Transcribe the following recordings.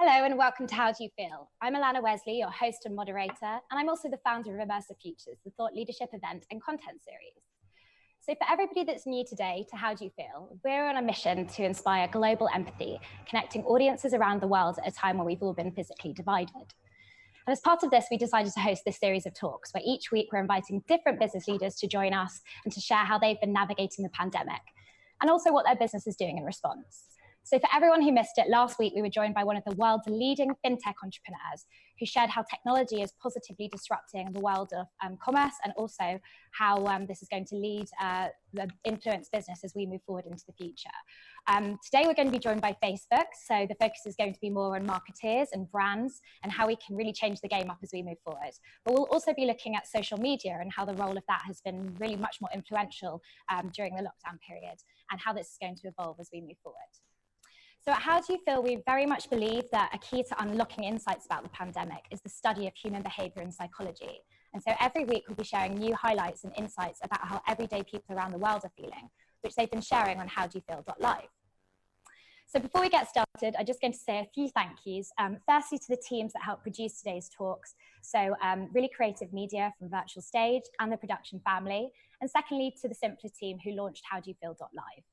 Hello and welcome to How Do You Feel? I'm Alannah Wesley, your host and moderator, and I'm also the founder of Immersive Futures, the thought leadership event and content series. So for everybody that's new today to How Do You Feel, we're on a mission to inspire global empathy, connecting audiences around the world at a time when we've all been physically divided. And as part of this, we decided to host this series of talks where each week we're inviting different business leaders to join us and to share how they've been navigating the pandemic and also what their business is doing in response. So for everyone who missed it, last week we were joined by one of the world's leading fintech entrepreneurs who shared how technology is positively disrupting the world of commerce and also how this is going to lead the influence business as we move forward into the future. Today we're going to be joined by Facebook, so the focus is going to be more on marketeers and brands and how we can really change the game up as we move forward. But we'll also be looking at social media and how the role of that has been really much more influential during the lockdown period and how this is going to evolve as we move forward. So at How Do You Feel, we very much believe that a key to unlocking insights about the pandemic is the study of human behaviour and psychology. And so every week we'll be sharing new highlights and insights about how everyday people around the world are feeling, which they've been sharing on howdoyoufeel.live. So before we get started, I'm just going to say a few thank yous. Firstly, to the teams that helped produce today's talks. So Really Creative Media from Virtual Stage and the production family. And secondly, to the Sympler team who launched howdoyoufeel.live.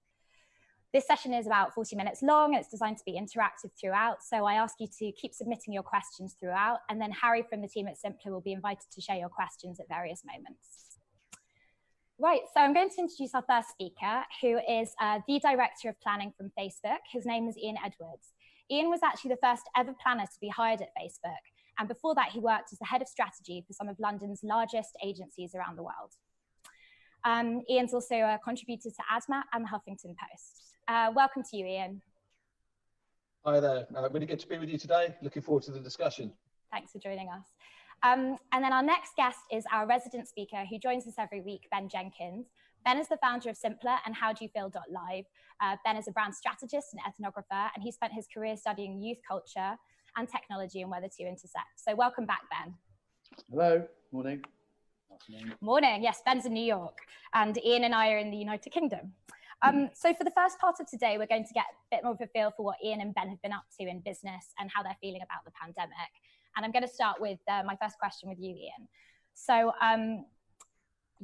This session is about 40 minutes long. It's designed to be interactive throughout. So I ask you to keep submitting your questions throughout. And then Harry from the team at Sympler will be invited to share your questions at various moments. Right, so I'm going to introduce our first speaker, who is the Director of Planning from Facebook. His name is Ian Edwards. Ian was actually the first ever planner to be hired at Facebook. And before that, he worked as the head of strategy for some of London's largest agencies around the world. Ian's also a contributor to AdMap and the Huffington Post. Welcome to you, Ian. Hi there. Really good to be with you today. Looking forward to the discussion. Thanks for joining us. And then our next guest is our resident speaker who joins us every week, Ben Jenkins. Ben is the founder of Sympler and How Do You Feel.live. Ben is a brand strategist and ethnographer, and he spent his career studying youth culture and technology and where the two intersect. So welcome back, Ben. Hello. Morning. Morning. Yes, Ben's in New York, and Ian and I are in the United Kingdom. So for the first part of today, we're going to get a bit more of a feel for what Ian and Ben have been up to in business and how they're feeling about the pandemic. And I'm going to start with my first question with you, Ian. So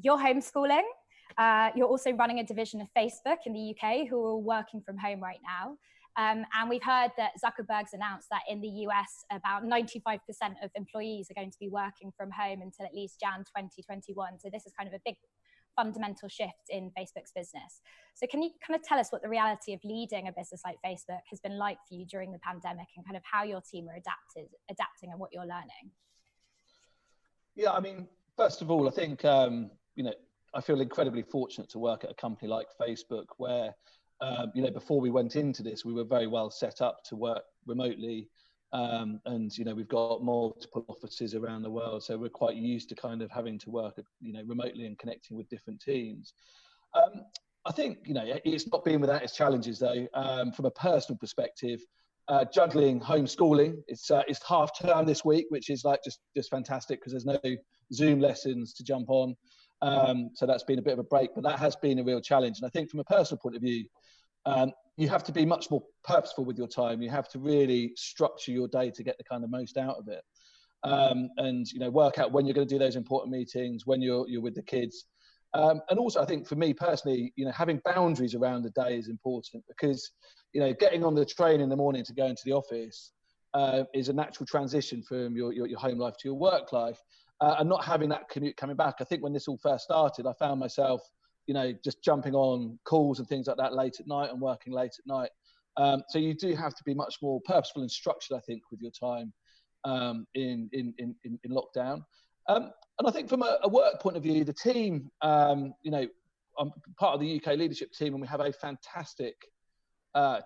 you're homeschooling. You're also running a division of Facebook in the UK who are all working from home right now. And we've heard that Zuckerberg's announced that in the US, about 95% of employees are going to be working from home until at least Jan 2021. So this is kind of a big fundamental shift in Facebook's business. So can you kind of tell us what the reality of leading a business like Facebook has been like for you during the pandemic and kind of how your team are adapting and what you're learning? Yeah, I mean, first of all, I think, I feel incredibly fortunate to work at a company like Facebook where, before we went into this, we were very well set up to work remotely. And we've got multiple offices around the world, so we're quite used to kind of having to work, remotely and connecting with different teams. I think, it's not been without its challenges though. From a personal perspective, juggling homeschooling, it's half term this week, which is like just fantastic because there's no Zoom lessons to jump on. So that's been a bit of a break, but that has been a real challenge. And I think from a personal point of view, you have to be much more purposeful with your time. You have to really structure your day to get the kind of most out of it. And work out when you're going to do those important meetings, when you're with the kids. And also, I think for me personally, having boundaries around the day is important because, getting on the train in the morning to go into the office is a natural transition from your home life to your work life. And not having that commute coming back. I think when this all first started, I found myself just jumping on calls and things like that late at night and working late at night. So you do have to be much more purposeful and structured, I think, with your time in lockdown. And I think from a work point of view, the team, I'm part of the UK leadership team and we have a fantastic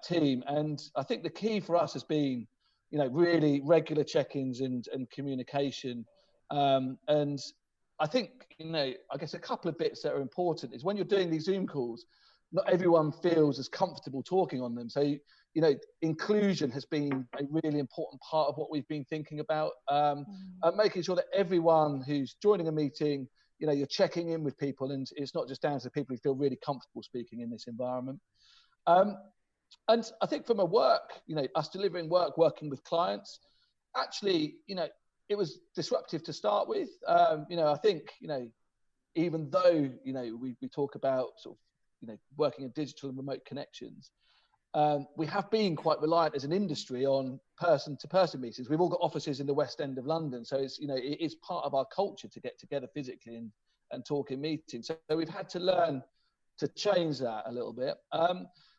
team. And I think the key for us has been, really regular check-ins and communication. And I think, I guess a couple of bits that are important is when you're doing these Zoom calls, not everyone feels as comfortable talking on them. So, inclusion has been a really important part of what we've been thinking about, making sure that everyone who's joining a meeting, you're checking in with people and it's not just down to people who feel really comfortable speaking in this environment. And I think from a work, us delivering work, working with clients, actually, it was disruptive to start with. I think, even though, we talk about sort of, working in digital and remote connections, we have been quite reliant as an industry on person-to-person meetings. We've all got offices in the West End of London, so it's it is part of our culture to get together physically and talk in meetings. So we've had to learn to change that a little bit.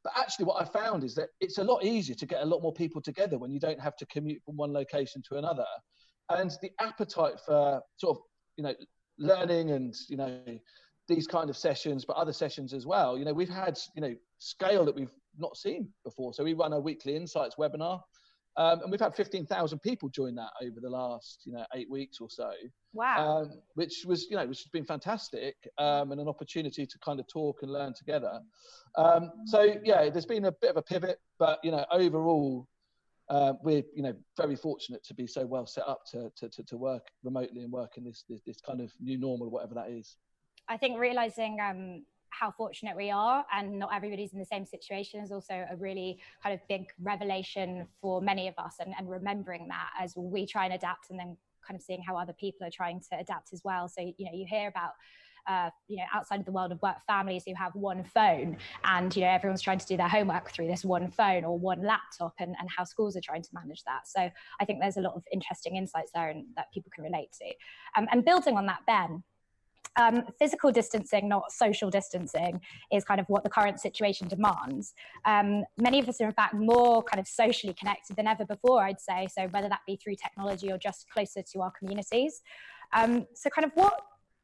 But actually, what I found is that it's a lot easier to get a lot more people together when you don't have to commute from one location to another, and the appetite for sort of learning and these kind of sessions, but other sessions as well. We've had scale that we've not seen before. So we run a weekly insights webinar, and we've had 15,000 people join that over the last 8 weeks or so. Wow. Which was which has been fantastic, and an opportunity to kind of talk and learn together. So yeah, there's been a bit of a pivot, but overall, we're very fortunate to be so well set up to work remotely and work in this kind of new normal, whatever that is. I think realizing how fortunate we are and not everybody's in the same situation is also a really kind of big revelation for many of us, and remembering that as we try and adapt, and then kind of seeing how other people are trying to adapt as well. So you hear about outside of the world of work, families who have one phone, and everyone's trying to do their homework through this one phone or one laptop, and how schools are trying to manage that. So I think there's a lot of interesting insights there and that people can relate to. And building on that, Ben, physical distancing, not social distancing, is kind of what the current situation demands. Many of us are in fact more kind of socially connected than ever before, I'd say. So whether that be through technology or just closer to our communities. So kind of what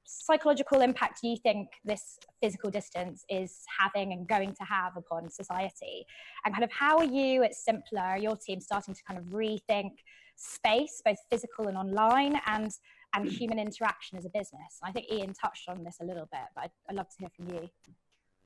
psychological impact do you think this physical distance is having and going to have upon society? And kind of how are you at Sympler, your team, starting to kind of rethink space, both physical and online, and human interaction as a business? I think Ian touched on this a little bit, but I'd love to hear from you.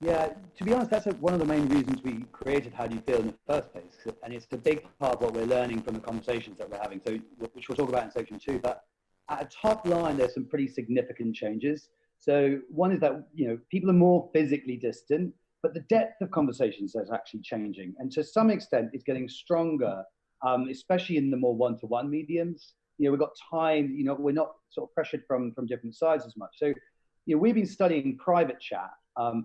Yeah, to be honest, that's one of the main reasons we created How Do You Feel in the first place. And it's a big part of what we're learning from the conversations that we're having, so which we'll talk about in section 2. But at a top line, there's some pretty significant changes. So one is that, people are more physically distant, but the depth of conversations is actually changing. And to some extent, it's getting stronger, especially in the more one-to-one mediums. We've got time, we're not sort of pressured from different sides as much. So, we've been studying private chat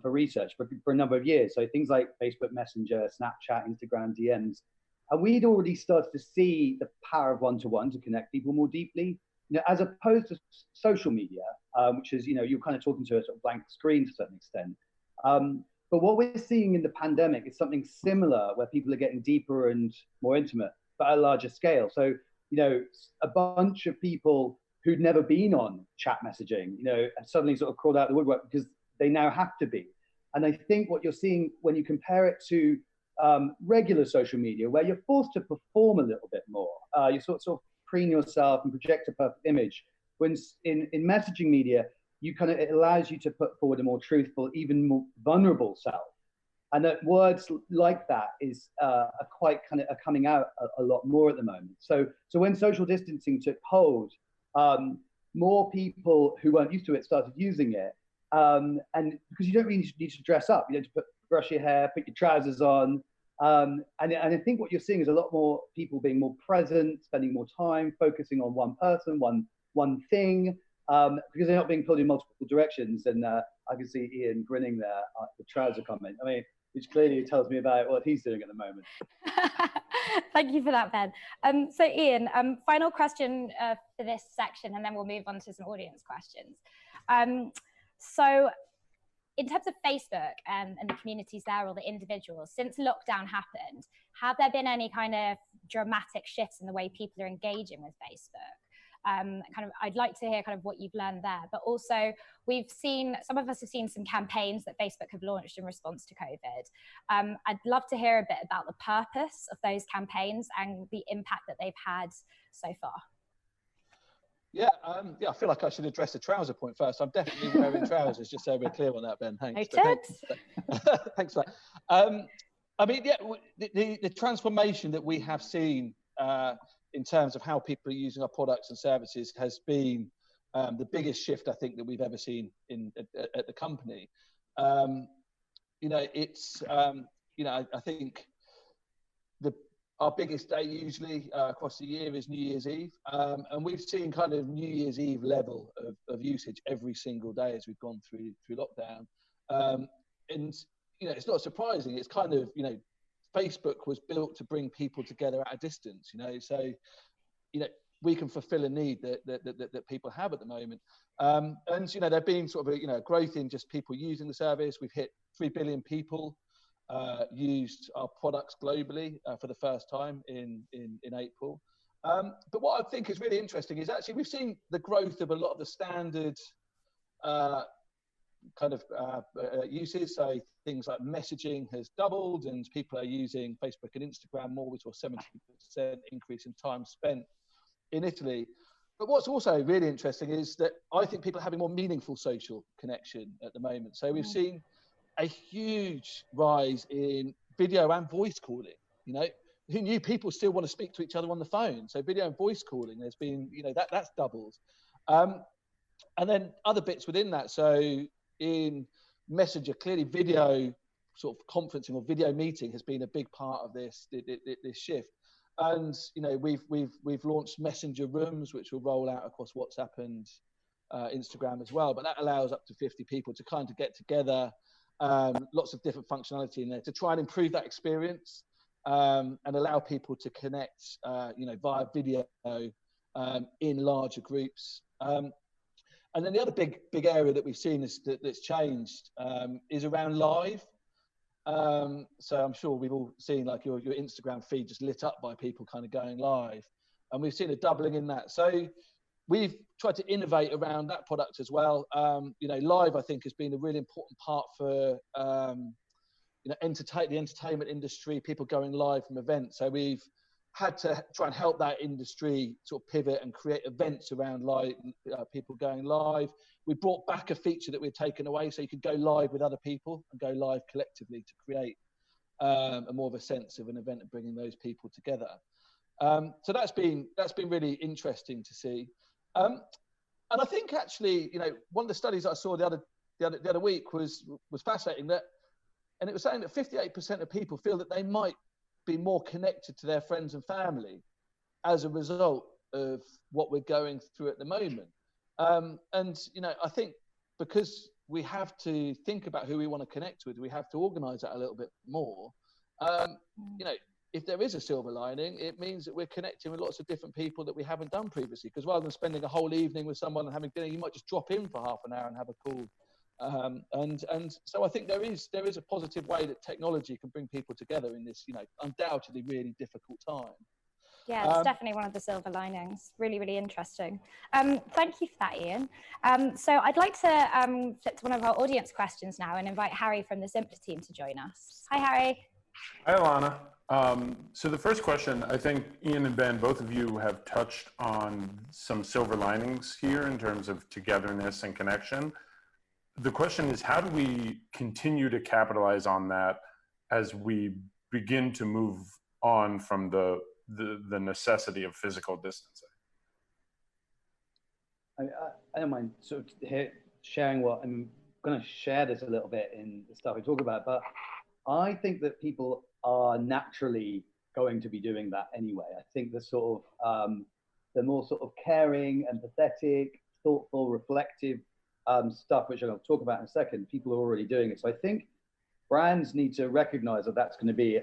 for research for a number of years. So things like Facebook Messenger, Snapchat, Instagram, DMs. And we'd already started to see the power of one-to-one to connect people more deeply, as opposed to social media, which is, you're kind of talking to a sort of blank screen to a certain extent. But what we're seeing in the pandemic is something similar, where people are getting deeper and more intimate, but at a larger scale. So, a bunch of people who'd never been on chat messaging, have suddenly sort of crawled out of the woodwork because they now have to be. And I think what you're seeing when you compare it to regular social media, where you're forced to perform a little bit more, you sort of preen yourself and project a perfect image. When in messaging media, it allows you to put forward a more truthful, even more vulnerable self. And that words like that are coming out a lot more at the moment. So when social distancing took hold, more people who weren't used to it started using it. And because you don't really need to dress up, you need to brush your hair, put your trousers on. And I think what you're seeing is a lot more people being more present, spending more time, focusing on one person, one thing, because they're not being pulled in multiple directions. And I can see Ian grinning there at the trouser comment. I mean, which clearly tells me about what he's doing at the moment. Thank you for that, Ben. So Ian, final question for this section, and then we'll move on to some audience questions. So in terms of Facebook and the communities there, or the individuals, since lockdown happened, have there been any kind of dramatic shifts in the way people are engaging with Facebook? I'd like to hear kind of what you've learned there, but also some of us have seen some campaigns that Facebook have launched in response to COVID. I'd love to hear a bit about the purpose of those campaigns and the impact that they've had so far. Yeah, I feel like I should address the trouser point first. I'm definitely wearing trousers, just so we're clear on that, Ben. Thanks. Thanks for that. I mean, yeah, the transformation that we have seen in terms of how people are using our products and services has been the biggest shift, I think, that we've ever seen at the company. I think our biggest day usually across the year is New Year's Eve. And we've seen kind of New Year's Eve level of usage every single day as we've gone through lockdown. And, you know, it's not surprising. It's kind of, you know, Facebook was built to bring people together at a distance, you know, so, you know, we can fulfill a need that people have at the moment. And, you know, there's been sort of a, you know, growth in just people using the service. We've hit 3 billion people used our products globally for the first time in April. But what I think is really interesting is actually we've seen the growth of a lot of the standard kind of uses. So things like messaging has doubled, and people are using Facebook and Instagram more. We saw 70% increase in time spent in Italy. But what's also really interesting is that I think people are having more meaningful social connection at the moment. So we've seen a huge rise in video and voice calling. You know, who knew people still want to speak to each other on the phone? So video and voice calling, there's been, you know, that's doubled. And then other bits within that. So in Messenger, clearly video sort of conferencing or video meeting has been a big part of this shift. And, you know, we've launched Messenger Rooms, which will roll out across WhatsApp and Instagram as well. But that allows up to 50 people to kind of get together. Lots of different functionality in there to try and improve that experience and allow people to connect, you know, via video in larger groups. And then the other big area that we've seen is that's changed is around live. So I'm sure we've all seen like your Instagram feed just lit up by people kind of going live, and we've seen a doubling in that. So we've tried to innovate around that product as well. You know, live I think has been a really important part for you know, the entertainment industry, people going live from events. So we've had to try and help that industry sort of pivot and create events around live, people going live. We brought back a feature that we'd taken away, so you could go live with other people and go live collectively to create a more of a sense of an event and bringing those people together. So that's been really interesting to see. And I think actually, you know, one of the studies I saw the other week was fascinating, and it was saying that 58% of people feel that they might be more connected to their friends and family as a result of what we're going through at the moment. And, you know, I think because we have to think about who we want to connect with, we have to organize that a little bit more. You know, if there is a silver lining, it means that we're connecting with lots of different people that we haven't done previously. Because rather than spending a whole evening with someone and having dinner, you might just drop in for half an hour and have a call. And so I think there is a positive way that technology can bring people together in this, you know, undoubtedly really difficult time. Yeah, it's definitely one of the silver linings. Really, really interesting. Thank you for that, Ian. So I'd like to flip to one of our audience questions now and invite Harry from the Sympler team to join us. Hi, Harry. Hi, Alannah. So the first question, I think Ian and Ben, both of you have touched on some silver linings here in terms of togetherness and connection. The question is, how do we continue to capitalize on that as we begin to move on from the necessity of physical distancing? I don't mind sort of sharing what I'm going to share this a little bit in the stuff we talk about, but I think that people are naturally going to be doing that anyway. I think the sort of the more sort of caring, empathetic, thoughtful, reflective stuff, which I'll talk about in a second, people are already doing it. So I think brands need to recognize that that's going to be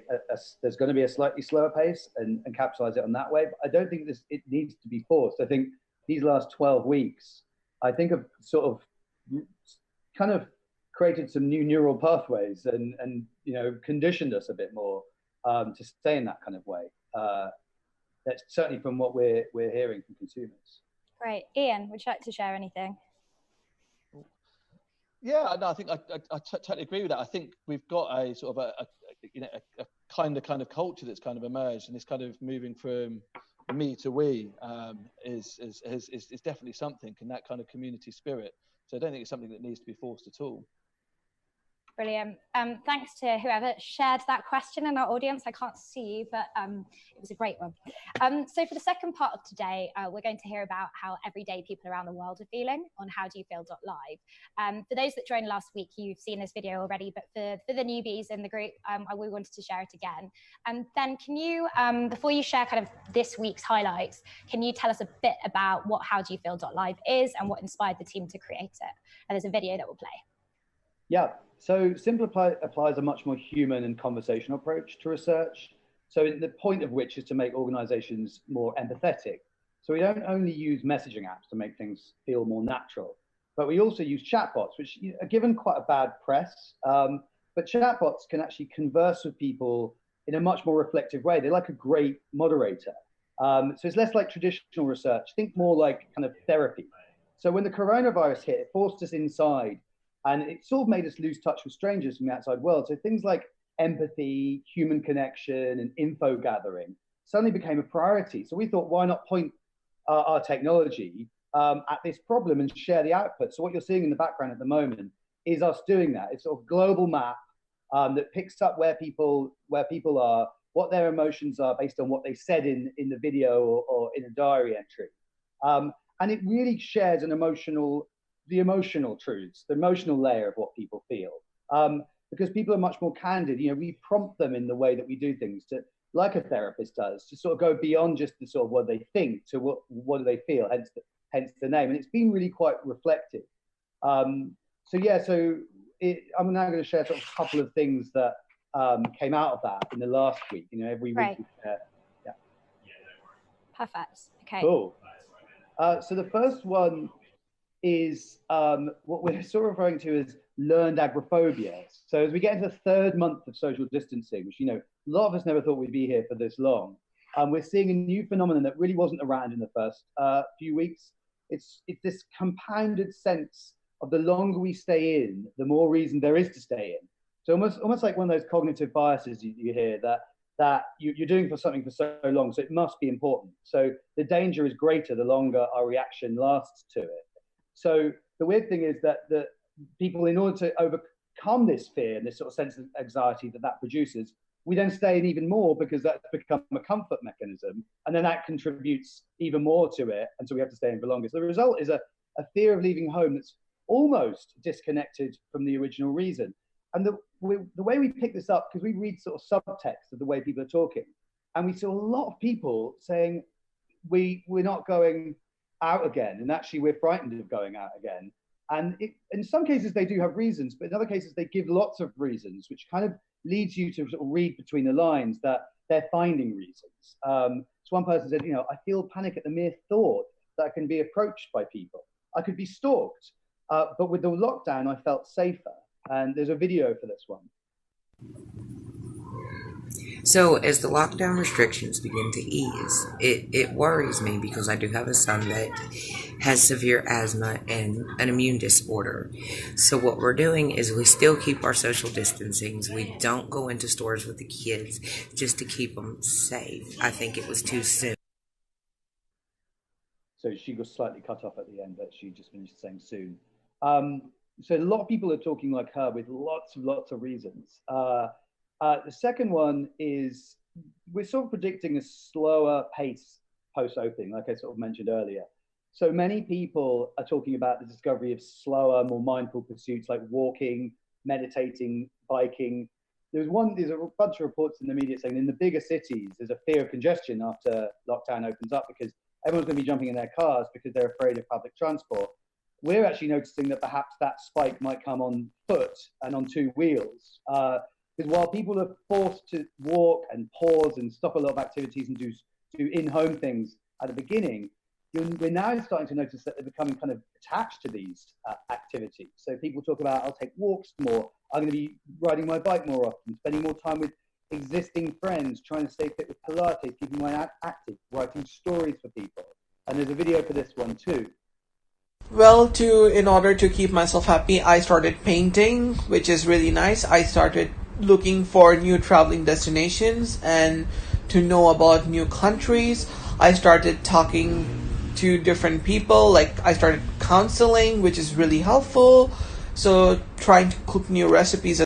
there's going to be a slightly slower pace and capitalize it on that way. But I don't think it needs to be forced. I think these last 12 weeks, I think have sort of kind of created some new neural pathways and you know, conditioned us a bit more to stay in that kind of way. That's certainly from what we're hearing from consumers. Great. Ian, would you like to share anything? Yeah, no, I think I totally agree with that. I think we've got a sort of a kind of culture that's kind of emerged, and this kind of moving from me to we is definitely something, and that kind of community spirit. So I don't think it's something that needs to be forced at all. Brilliant. Thanks to whoever shared that question in our audience. I can't see you, but it was a great one. So for the second part of today, we're going to hear about how everyday people around the world are feeling on howdoyoufeel.live. For those that joined last week, you've seen this video already, but for the newbies in the group, we wanted to share it again. Ben, can you, before you share kind of this week's highlights, can you tell us a bit about what howdoyoufeel.live is and what inspired the team to create it? And there's a video that will play. Yeah, so Sympler applies a much more human and conversational approach to research. So the point of which is to make organizations more empathetic. So we don't only use messaging apps to make things feel more natural, but we also use chatbots, which are given quite a bad press. But chatbots can actually converse with people in a much more reflective way. They're like a great moderator. So it's less like traditional research. Think more like kind of therapy. So when the coronavirus hit, it forced us inside, and it sort of made us lose touch with strangers from the outside world. So things like empathy, human connection, and info gathering suddenly became a priority. So we thought, why not point our technology at this problem and share the output? So what you're seeing in the background at the moment is us doing that. It's sort of a global map that picks up where people are, what their emotions are based on what they said in the video or in a diary entry. And it really shares the emotional truths, the emotional layer of what people feel. Because people are much more candid. You know, we prompt them in the way that we do things, to, like a therapist does, to sort of go beyond just the sort of what they think to what do they feel, hence the name. And it's been really quite reflective. I'm now going to share sort of a couple of things that came out of that in the last week. You know, every week. Right. Yeah. Perfect. Okay. Cool. So the first one is what we're sort of referring to as learned agoraphobia. So as we get into the third month of social distancing, which, you know, a lot of us never thought we'd be here for this long, we're seeing a new phenomenon that really wasn't around in the first few weeks. It's this compounded sense of the longer we stay in, the more reason there is to stay in. So almost like one of those cognitive biases you hear that you're doing for something for so long, so it must be important. So the danger is greater the longer our reaction lasts to it. So the weird thing is that people, in order to overcome this fear and this sort of sense of anxiety that produces, we then stay in even more because that's become a comfort mechanism. And then that contributes even more to it. And so we have to stay in for longer. So the result is a fear of leaving home that's almost disconnected from the original reason. And the way we pick this up, because we read sort of subtext of the way people are talking, and we saw a lot of people saying, we're not going out again, and actually we're frightened of going out again. And in some cases they do have reasons, but in other cases they give lots of reasons, which kind of leads you to sort of read between the lines that they're finding reasons. So one person said, you know, I feel panic at the mere thought that I can be approached by people. I could be stalked, but with the lockdown I felt safer. And there's a video for this one. So as the lockdown restrictions begin to ease, it worries me because I do have a son that has severe asthma and an immune disorder. So what we're doing is we still keep our social distancing. We don't go into stores with the kids just to keep them safe. I think it was too soon. So she got slightly cut off at the end, but she just finished saying soon. So a lot of people are talking like her with lots of reasons. The second one is we're sort of predicting a slower pace post-opening, like I sort of mentioned earlier. So many people are talking about the discovery of slower, more mindful pursuits like walking, meditating, biking. There's a bunch of reports in the media saying in the bigger cities, there's a fear of congestion after lockdown opens up because everyone's going to be jumping in their cars because they're afraid of public transport. We're actually noticing that perhaps that spike might come on foot and on two wheels. Because while people are forced to walk and pause and stop a lot of activities and do in-home things at the beginning, we're now starting to notice that they're becoming kind of attached to these activities. So people talk about, I'll take walks more, I'm going to be riding my bike more often, spending more time with existing friends, trying to stay fit with Pilates, keeping my active, writing stories for people. And there's a video for this one too. Well, in order to keep myself happy, I started painting, which is really nice. I started looking for new traveling destinations and to know about new countries. I started talking to different people, like I started counseling, which is really helpful. So trying to cook new recipes.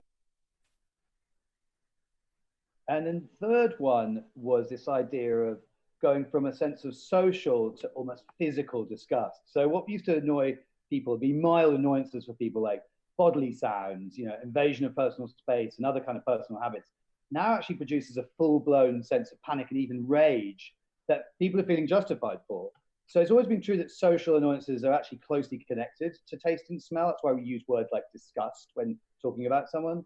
And then the third one was this idea of going from a sense of social to almost physical disgust. So what used to annoy people would be mild annoyances for people, like bodily sounds, you know, invasion of personal space and other kind of personal habits, now actually produces a full-blown sense of panic and even rage that people are feeling justified for. So it's always been true that social annoyances are actually closely connected to taste and smell. That's why we use words like disgust when talking about someone.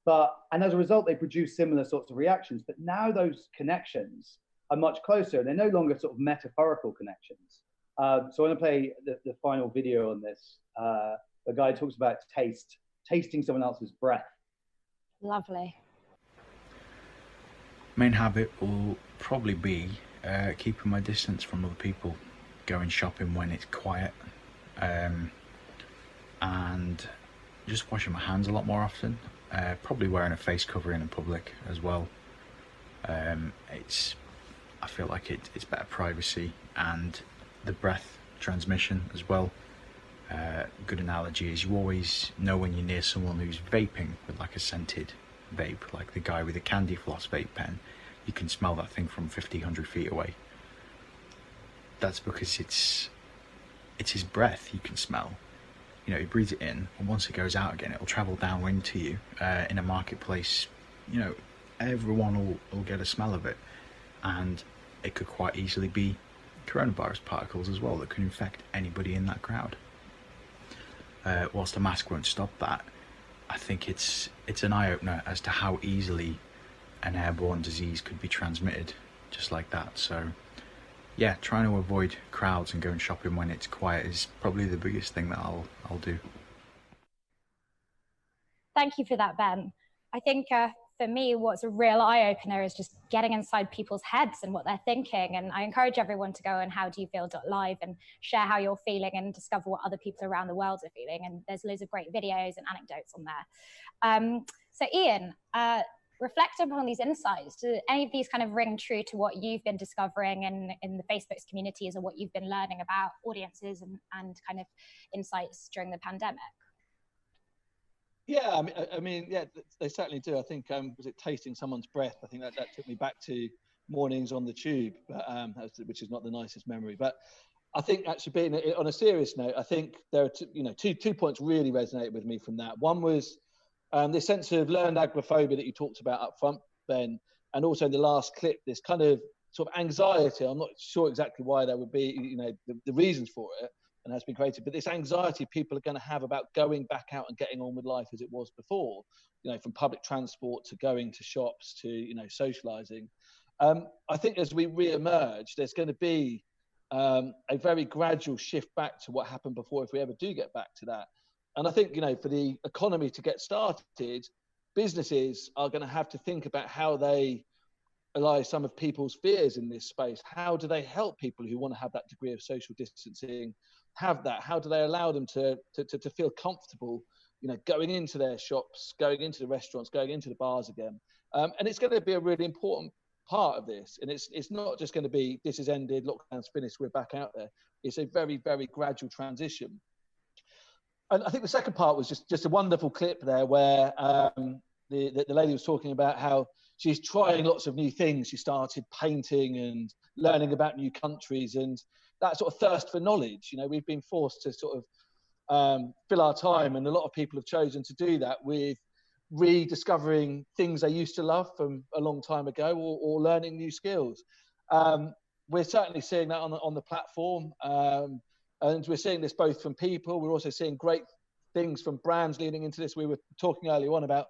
And as a result, they produce similar sorts of reactions. But now those connections are much closer, and they're no longer sort of metaphorical connections. So I want to play the final video on this. The guy talks about tasting someone else's breath. Lovely. Main habit will probably be keeping my distance from other people, going shopping when it's quiet, and just washing my hands a lot more often. Probably wearing a face covering in public as well. I feel like it's better privacy, and the breath transmission as well. Good analogy is you always know when you're near someone who's vaping with like a scented vape, like the guy with a candy floss vape pen. You can smell that thing from 50, 100 feet away. That's because it's his breath you can smell. You know, he breathes it in, and once it goes out again, it'll travel downwind to you. In a marketplace, you know, everyone will get a smell of it, and it could quite easily be coronavirus particles as well that could infect anybody in that crowd. Whilst a mask won't stop that, I think it's an eye-opener as to how easily an airborne disease could be transmitted just like that. So yeah, trying to avoid crowds and going shopping when it's quiet is probably the biggest thing that I'll do. Thank you for that, Ben. I think for me, what's a real eye-opener is just getting inside people's heads and what they're thinking. And I encourage everyone to go on howdoyoufeel.live and share how you're feeling and discover what other people around the world are feeling. And there's loads of great videos and anecdotes on there. So Ian, reflecting upon these insights, do any of these kind of ring true to what you've been discovering in the Facebook's communities, or what you've been learning about audiences and kind of insights during the pandemic? Yeah, I mean, yeah, they certainly do. I think, was it tasting someone's breath? I think that took me back to mornings on the tube, but, which is not the nicest memory. But I think actually, being on a serious note, I think there are two points really resonated with me from that. One was this sense of learned agoraphobia that you talked about up front, Ben, and also in the last clip, this kind of sort of anxiety. I'm not sure exactly why there would be, the reasons for it, and has been created, but this anxiety people are going to have about going back out and getting on with life as it was before, from public transport to going to shops to, socializing. I think as we re-emerge, there's going to be a very gradual shift back to what happened before, if we ever do get back to that. And I think, for the economy to get started, businesses are going to have to think about how they allay some of people's fears in this space. How do they help people who want to have that degree of social distancing have that? How do they allow them to feel comfortable, going into their shops, going into the restaurants, going into the bars again? And it's going to be a really important part of this. And it's not just going to be, this is ended, lockdown's finished, we're back out there. It's a very, very gradual transition. And I think the second part was just a wonderful clip there where the lady was talking about how she's trying lots of new things. She started painting and learning about new countries, and that sort of thirst for knowledge. We've been forced to sort of fill our time, and a lot of people have chosen to do that with rediscovering things they used to love from a long time ago, or learning new skills. We're certainly seeing that on the platform. And we're seeing this both from people. We're also seeing great things from brands leading into this. We were talking earlier on about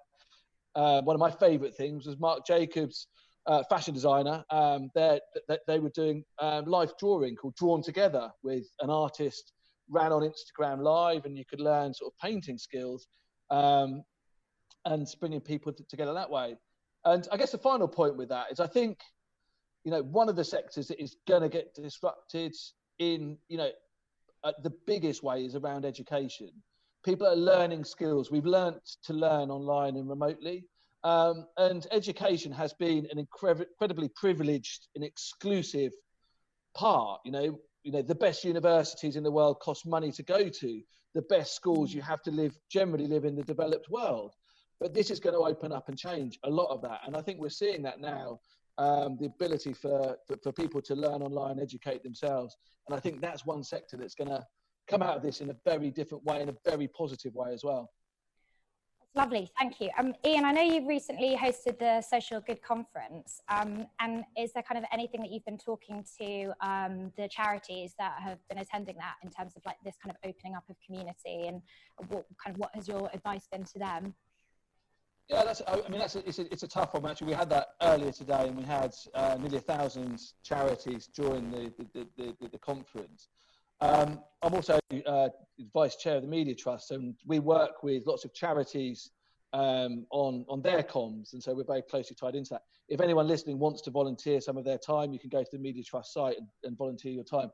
one of my favorite things was Marc Jacobs, fashion designer. They were doing live drawing called Drawn Together with an artist, ran on Instagram Live, and you could learn sort of painting skills and bringing people together that way. And I guess the final point with that is I think, one of the sectors that is going to get disrupted in, the biggest way is around education. People are learning skills. We've learned to learn online and remotely. And education has been an incredibly privileged and exclusive part. the best universities in the world cost money to go to. The best schools, you have to generally live in the developed world. But this is going to open up and change a lot of that. And I think we're seeing that now, the ability for people to learn online, educate themselves. And I think that's one sector that's going to come out of this in a very different way, in a very positive way as well. Lovely, thank you. Ian, I know you've recently hosted the Social Good Conference, and is there kind of anything that you've been talking to the charities that have been attending that in terms of like this kind of opening up of community, and what has your advice been to them? Yeah, it's a tough one. Actually, we had that earlier today, and we had nearly 1,000 charities join the conference. I'm also vice chair of the Media Trust, and we work with lots of charities on their comms, and so we're very closely tied into that. If anyone listening wants to volunteer some of their time, you can go to the Media Trust site and volunteer your time.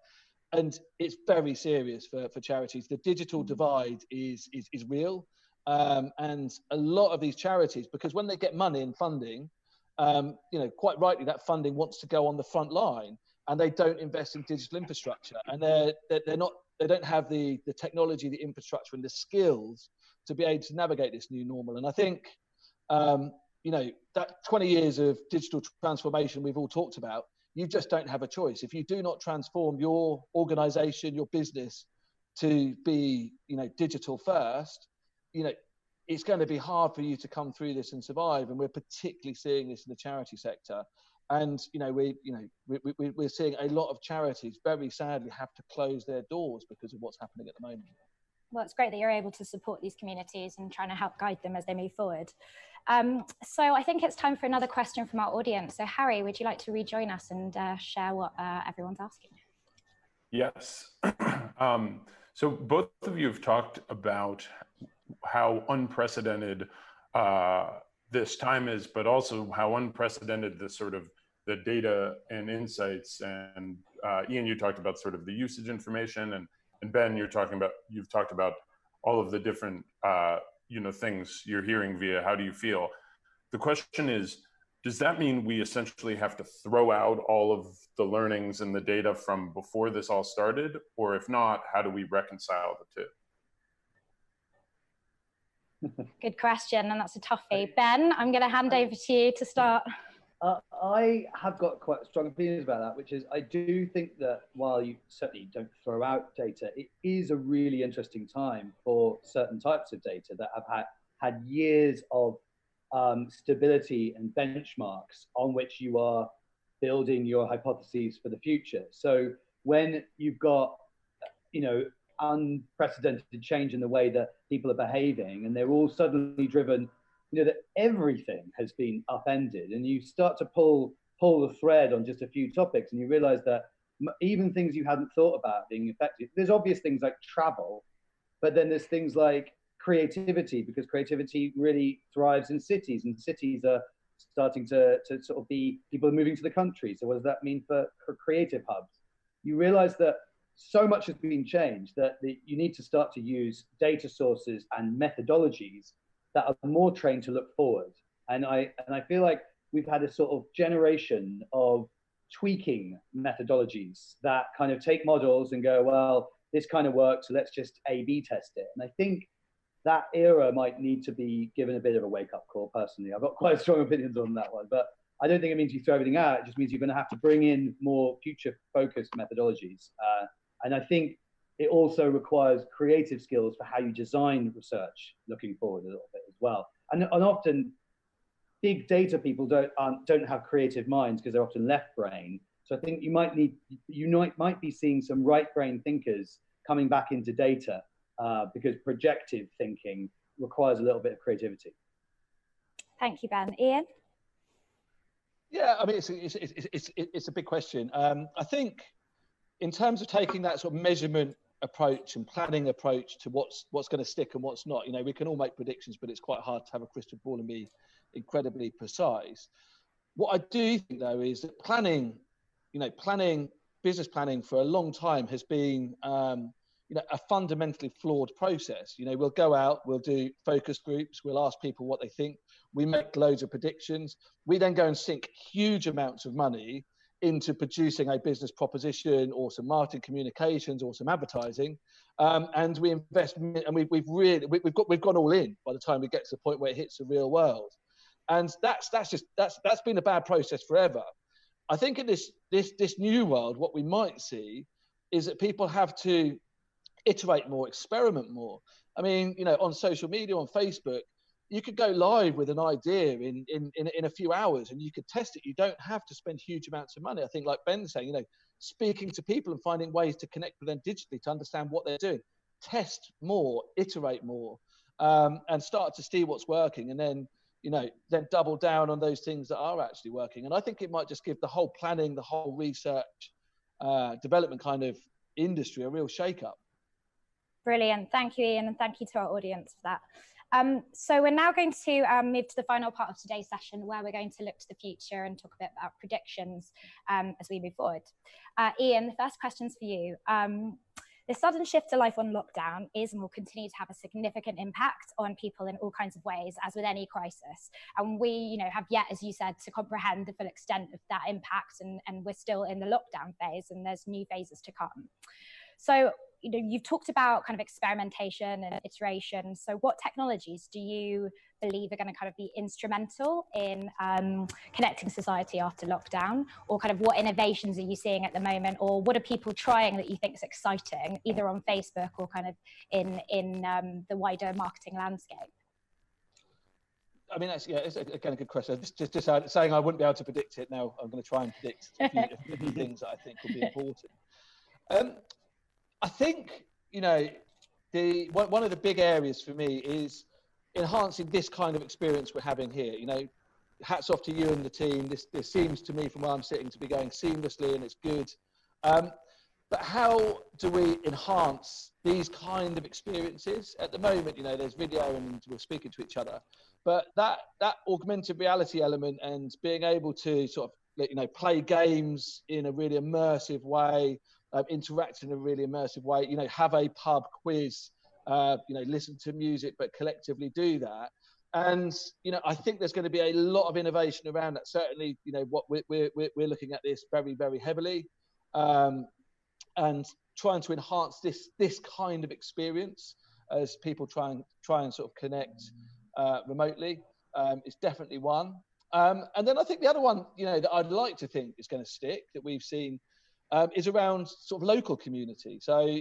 And it's very serious for charities. The digital divide is real, and a lot of these charities, because when they get money and funding, quite rightly, that funding wants to go on the front line. And they don't invest in digital infrastructure, and they don't have the technology, the infrastructure, and the skills to be able to navigate this new normal. And I think, that 20 years of digital transformation we've all talked about, you just don't have a choice. If you do not transform your organization, your business to be, digital first, it's going to be hard for you to come through this and survive. And we're particularly seeing this in the charity sector. And we're seeing a lot of charities very sadly have to close their doors because of what's happening at the moment. Well, it's great that you're able to support these communities and trying to help guide them as they move forward. So I think it's time for another question from our audience. So Harry, would you like to rejoin us and share what everyone's asking? Yes. So both of you have talked about how unprecedented this time is, but also how unprecedented the data and insights. And Ian, you talked about sort of the usage information, and Ben, you've talked about all of the different things you're hearing via How Do You Feel? The question is, does that mean we essentially have to throw out all of the learnings and the data from before this all started? Or if not, how do we reconcile the two? Good question, and that's a toughie. Ben, I'm going to hand over to you to start. I have got quite strong opinions about that, which is I do think that while you certainly don't throw out data, it is a really interesting time for certain types of data that have had years of stability and benchmarks on which you are building your hypotheses for the future. So when you've got, unprecedented change in the way that people are behaving, and they're all suddenly driven, that everything has been upended, and you start to pull the thread on just a few topics, and you realize that even things you hadn't thought about being effective, there's obvious things like travel, but then there's things like creativity, because creativity really thrives in cities, and cities are starting to sort of be, people are moving to the country. So what does that mean for creative hubs? You realize that so much has been changed that you need to start to use data sources and methodologies that are more trained to look forward. And I feel like we've had a sort of generation of tweaking methodologies that kind of take models and go, well, this kind of works, so let's just A/B test it. And I think that era might need to be given a bit of a wake-up call, personally. I've got quite strong opinions on that one, but I don't think it means you throw everything out. It just means you're going to have to bring in more future-focused methodologies. And I think it also requires creative skills for how you design research looking forward a little bit as well. And often big data people don't have creative minds because they're often left brain. So I think you might be seeing some right brain thinkers coming back into data because projective thinking requires a little bit of creativity. Thank you, Ben. Ian? Yeah, I mean, it's a big question. I think in terms of taking that sort of measurement approach and planning approach to what's going to stick and what's not, we can all make predictions, but it's quite hard to have a crystal ball and be incredibly precise. What I do think, though, is that business planning for a long time has been, a fundamentally flawed process. We'll go out, we'll do focus groups, we'll ask people what they think, we make loads of predictions, we then go and sink huge amounts of money into producing a business proposition or some marketing communications or some advertising, and we invest, and we've gone all in by the time we get to the point where it hits the real world, and that's been a bad process forever. I think in this new world, what we might see is that people have to iterate more, experiment more. I mean, on social media, on Facebook, you could go live with an idea in a few hours and you could test it. You don't have to spend huge amounts of money. I think, like Ben's saying, speaking to people and finding ways to connect with them digitally to understand what they're doing. Test more, iterate more, and start to see what's working, and then double down on those things that are actually working. And I think it might just give the whole planning, the whole research, development kind of industry a real shake-up. Brilliant. Thank you, Ian, and thank you to our audience for that. So we're now going to move to the final part of today's session, where we're going to look to the future and talk a bit about predictions as we move forward. Ian, the first question's for you. The sudden shift to life on lockdown is and will continue to have a significant impact on people in all kinds of ways, as with any crisis. And we, have yet, as you said, to comprehend the full extent of that impact, and we're still in the lockdown phase, and there's new phases to come. So, you've talked about kind of experimentation and iteration. So what technologies do you believe are going to kind of be instrumental in connecting society after lockdown? Or kind of what innovations are you seeing at the moment? Or what are people trying that you think is exciting, either on Facebook or kind of in the wider marketing landscape? I mean, it's again a good question. Just saying I wouldn't be able to predict it. Now I'm going to try and predict a few things that I think will be important. I think, one of the big areas for me is enhancing this kind of experience we're having here. Hats off to you and the team. This seems to me, from where I'm sitting, to be going seamlessly, and it's good. But how do we enhance these kind of experiences? At the moment, there's video and we're speaking to each other. But that augmented reality element and being able to sort of, play games in a really immersive way, interact in a really immersive way, have a pub quiz, listen to music, but collectively do that. And, I think there's going to be a lot of innovation around that. Certainly, what we're looking at this very, very heavily, and trying to enhance this kind of experience as people try and sort of connect remotely is definitely one. And then I think the other one, that I'd like to think is going to stick, that we've seen, is around sort of local community. So,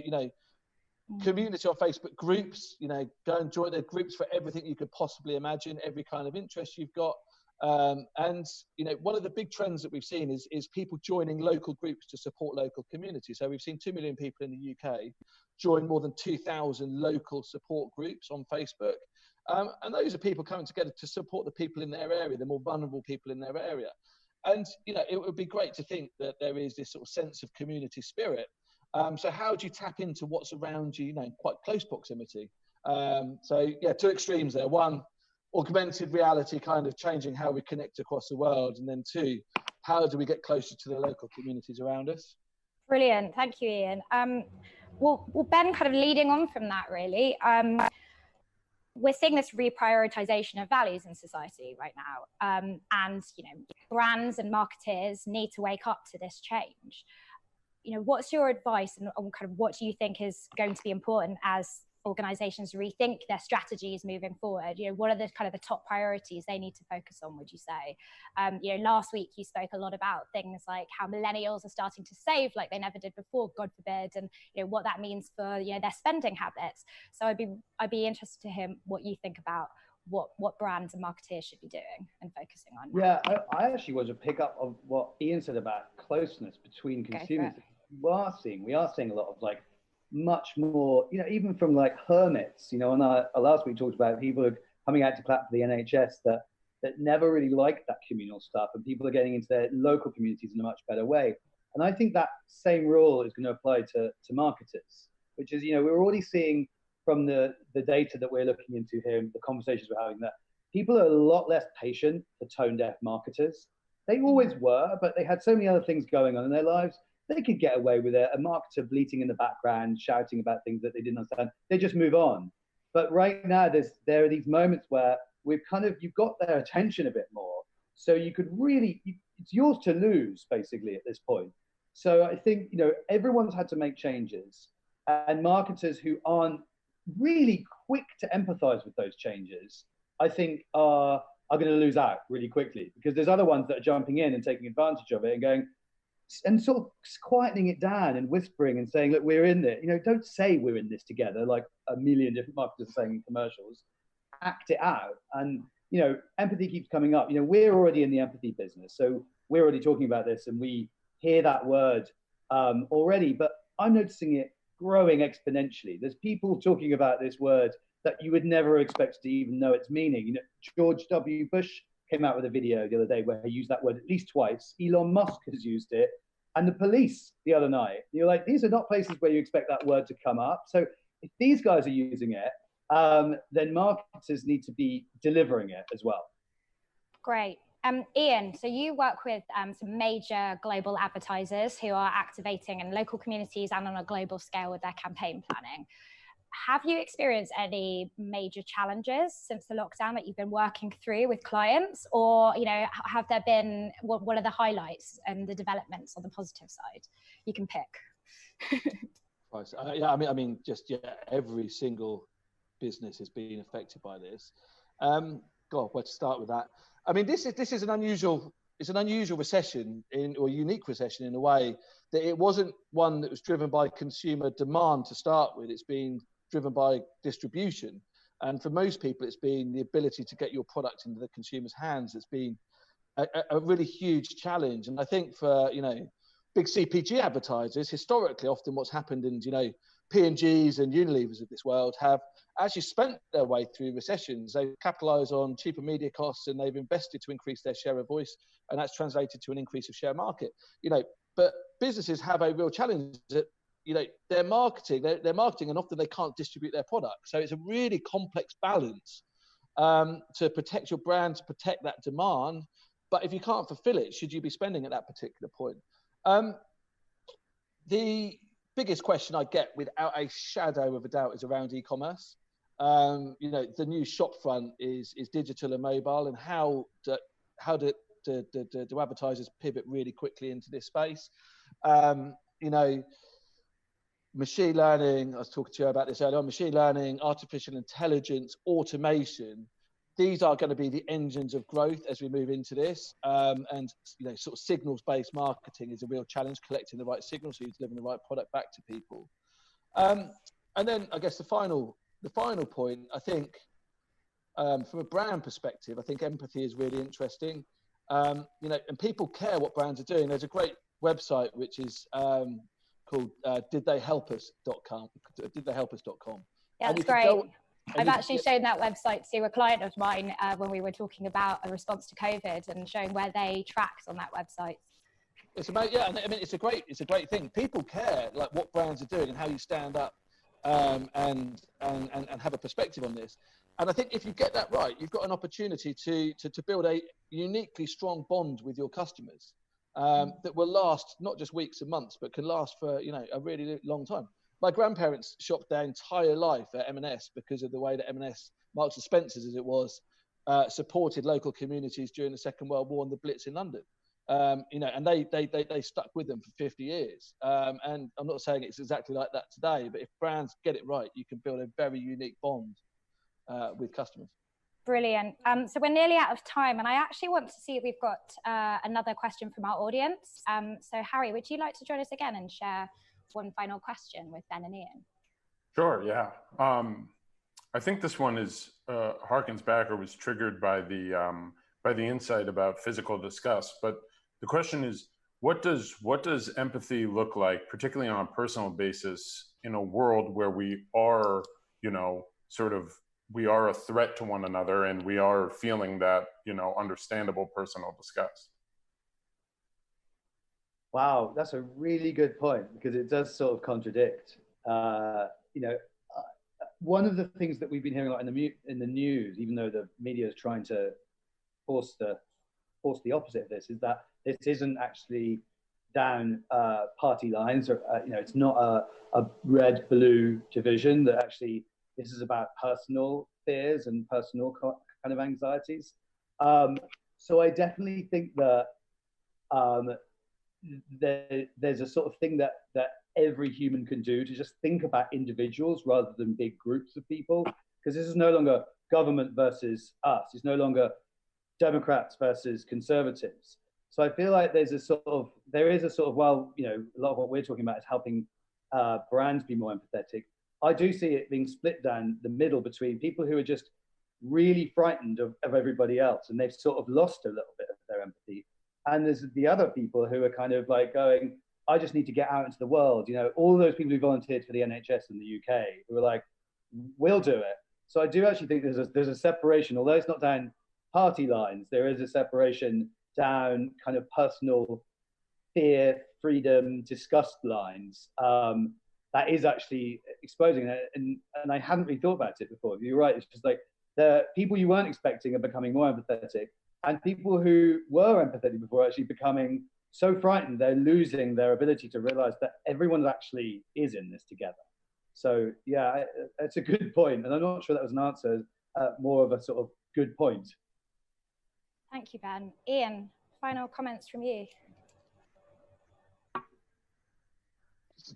community on Facebook groups, go and join their groups for everything you could possibly imagine, every kind of interest you've got. And, one of the big trends that we've seen is people joining local groups to support local communities. So we've seen 2 million people in the UK join more than 2,000 local support groups on Facebook. And those are people coming together to support the people in their area, the more vulnerable people in their area. And, it would be great to think that there is this sort of sense of community spirit. So how do you tap into what's around you, in quite close proximity? So, yeah, two extremes there. One, augmented reality kind of changing how we connect across the world. And then two, how do we get closer to the local communities around us? Brilliant. Thank you, Ian. Well, Ben, kind of leading on from that, really, we're seeing this reprioritization of values in society right now. And, brands and marketers need to wake up to this change. What's your advice on kind of what do you think is going to be important as organizations rethink their strategies moving forward? What are the kind of the top priorities they need to focus on, would you say? Last week you spoke a lot about things like how millennials are starting to save like they never did before, God forbid, and what that means for their spending habits. So I'd be interested to hear what you think about what brands and marketeers should be doing and focusing on. Yeah, I actually want to pick up on what Ian said about closeness between consumers. We are seeing a lot of like much more, even from like hermits, on our last week talked about people are coming out to clap for the NHS that never really liked that communal stuff, and people are getting into their local communities in a much better way. And I think that same rule is going to apply to marketers, which is, we're already seeing from the data that we're looking into here and the conversations we're having that people are a lot less patient for tone deaf marketers. They always were, but they had so many other things going on in their lives. They could get away with it. A marketer bleating in the background, shouting about things that they didn't understand. They just move on. But right now, there are these moments where you've got their attention a bit more. So you could really, it's yours to lose basically at this point. So I think, you know, everyone's had to make changes, and marketers who aren't really quick to empathize with those changes, I think are going to lose out really quickly, because there's other ones that are jumping in and taking advantage of it and going and sort of quietening it down and whispering and saying, look, we're in there. You know, don't say we're in this together like a million different marketers are saying in commercials. Act it out. And, you know, empathy keeps coming up. You know, we're already in the empathy business, so we're already talking about this and we hear that word already, but I'm noticing it growing exponentially. There's people talking about this word that you would never expect to even know its meaning. You know, George W. Bush came out with a video the other day where he used that word at least twice. Elon Musk has used it, and the police the other night. You're like, these are not places where you expect that word to come up. So if these guys are using it, then marketers need to be delivering it as well. Great. Ian, so you work with some major global advertisers who are activating in local communities and on a global scale with their campaign planning. Have you experienced any major challenges since the lockdown that you've been working through with clients, or, you know, have there been, what are the highlights and the developments on the positive side you can pick? Yeah, I mean, just every single business is being affected by this. God, where to start with that? I mean, this is an unusual recession or unique recession in a way that it wasn't one that was driven by consumer demand to start with. It's been driven by distribution, and for most people, it's been the ability to get your product into the consumer's hands. It's been a really huge challenge, and I think for, you know, big CPG advertisers, historically, often what's happened, and, you know, P&Gs and Unilevers of this world have actually spent their way through recessions. They've capitalized on cheaper media costs and they've invested to increase their share of voice, and that's translated to an increase of share market. You know, but businesses have a real challenge that, you know, they're marketing and often they can't distribute their product. So it's a really complex balance to protect your brand, to protect that demand. But if you can't fulfill it, should you be spending at that particular point? The biggest question I get without a shadow of a doubt is around e-commerce. You know, the new shop front is digital and mobile, and how do advertisers pivot really quickly into this space? You know, machine learning, I was talking to you about this earlier on, machine learning, artificial intelligence, automation, these are going to be the engines of growth as we move into this. And, you know, sort of signals-based marketing is a real challenge, collecting the right signals so you're delivering the right product back to people. And then I guess the final point, I think, from a brand perspective, I think empathy is really interesting. You know, and people care what brands are doing. There's a great website which is called didtheyhelpus.com. Didtheyhelpus.com. Yeah, that's great. I've actually shown that website to a client of mine when we were talking about a response to COVID, and showing where they tracked on that website. It's about, yeah, I mean, it's a great thing. People care like what brands are doing and how you stand up and have a perspective on this. And I think if you get that right, you've got an opportunity to build a uniquely strong bond with your customers that will last not just weeks and months, but can last for, you know, a really long time. My grandparents shopped their entire life at M&S because of the way that M&S, Marks and Spencer's as it was, supported local communities during the Second World War and the Blitz in London. You know, and they stuck with them for 50 years. And I'm not saying it's exactly like that today, but if brands get it right, you can build a very unique bond with customers. Brilliant. So we're nearly out of time, and I actually want to see if we've got another question from our audience. So Harry, would you like to join us again and share one final question with Ben and Ian? Sure, yeah. I think this one is harkens back or was triggered by the insight about physical disgust. But the question is, what does empathy look like, particularly on a personal basis, in a world where we are, you know, we are a threat to one another and we are feeling that, you know, understandable personal disgust? Wow, that's a really good point, because it does sort of contradict. You know, one of the things that we've been hearing a lot in the news, even though the media is trying to force the opposite of this, is that this isn't actually down party lines, or you know, it's not a red-blue division. That actually, this is about personal fears and personal kind of anxieties. So I definitely think that there's a sort of thing that every human can do to just think about individuals rather than big groups of people, because this is no longer government versus us. It's no longer Democrats versus conservatives. So I feel like there is a sort of, well, you know, a lot of what we're talking about is helping brands be more empathetic. I do see it being split down the middle between people who are just really frightened of everybody else, and they've sort of lost a little bit of their empathy. And there's the other people who are kind of like going, I just need to get out into the world. You know, all those people who volunteered for the NHS in the UK who are like, we'll do it. So I do actually think there's a separation, although it's not down party lines, there is a separation down kind of personal fear, freedom, disgust lines that is actually exposing it. And I hadn't really thought about it before. You're right, it's just like the people you weren't expecting are becoming more empathetic, and people who were empathetic before are actually becoming so frightened they're losing their ability to realize that everyone actually is in this together. So yeah, it's a good point, and I'm not sure that was an answer, more of a sort of good point. Thank you, Ben. Ian, final comments from you.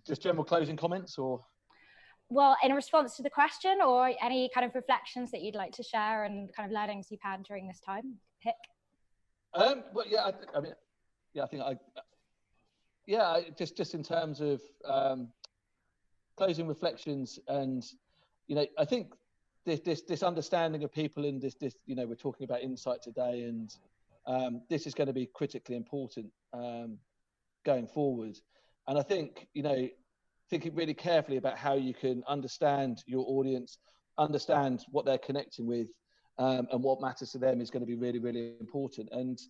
Just general closing comments, or? Well, in response to the question, or any kind of reflections that you'd like to share and kind of learnings you've had during this time, pick. Well, yeah, I mean, yeah, I think just in terms of closing reflections, and you know, I think this understanding of people in this, you know, we're talking about insight today, and this is going to be critically important going forward. And I think, you know, thinking really carefully about how you can understand your audience, understand what they're connecting with, and what matters to them is going to be really, really important. And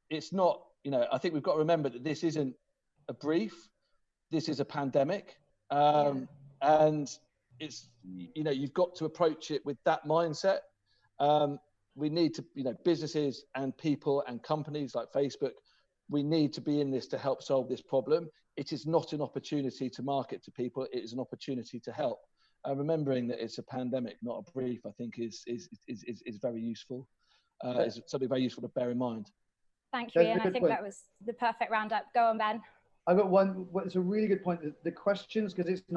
it's not, you know, I think we've got to remember that this isn't a brief, this is a pandemic. And it's, you know, you've got to approach it with that mindset. We need to, you know, businesses and people and companies like Facebook, we need to be in this to help solve this problem. It is not an opportunity to market to people. It is an opportunity to help. Remembering that it's a pandemic, not a brief, I think is very useful. Is something very useful to bear in mind. Thank you, Ian. I think that was the perfect roundup. Go on, Ben. I've got one. It's a really good point. The questions, because it's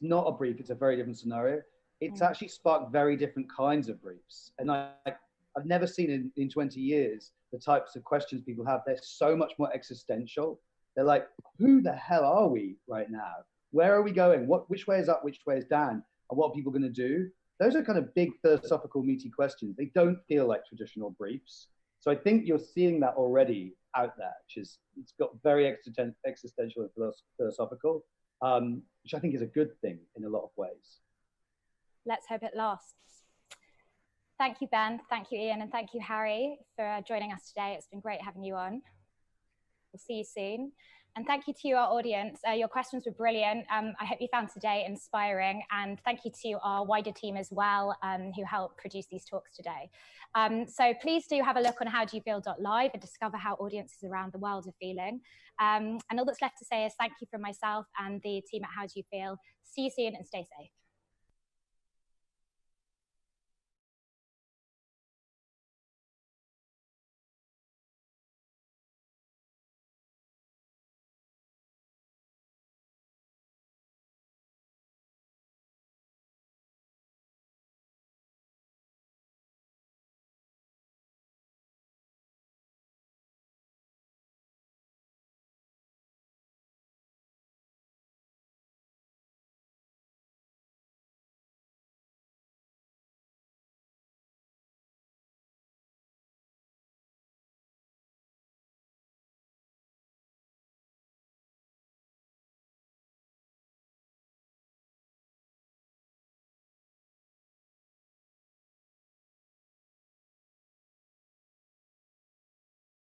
not a brief. It's a very different scenario. It's actually sparked very different kinds of briefs, and I've never seen in 20 years the types of questions people have. They're so much more existential. They're like, who the hell are we right now? Where are we going? Which way is up? Which way is down? And what are people going to do? Those are kind of big philosophical, meaty questions. They don't feel like traditional briefs. So I think you're seeing that already out there, it's got very existential and philosophical, which I think is a good thing in a lot of ways. Let's hope it lasts. Thank you, Ben. Thank you, Ian. And thank you, Harry, for joining us today. It's been great having you on. We'll see you soon. And thank you to you, our audience. Your questions were brilliant. I hope you found today inspiring. And thank you to our wider team as well, who helped produce these talks today. So please do have a look on howdoyoufeel.live and discover how audiences around the world are feeling. And all that's left to say is thank you from myself and the team at How Do You Feel. See you soon and stay safe.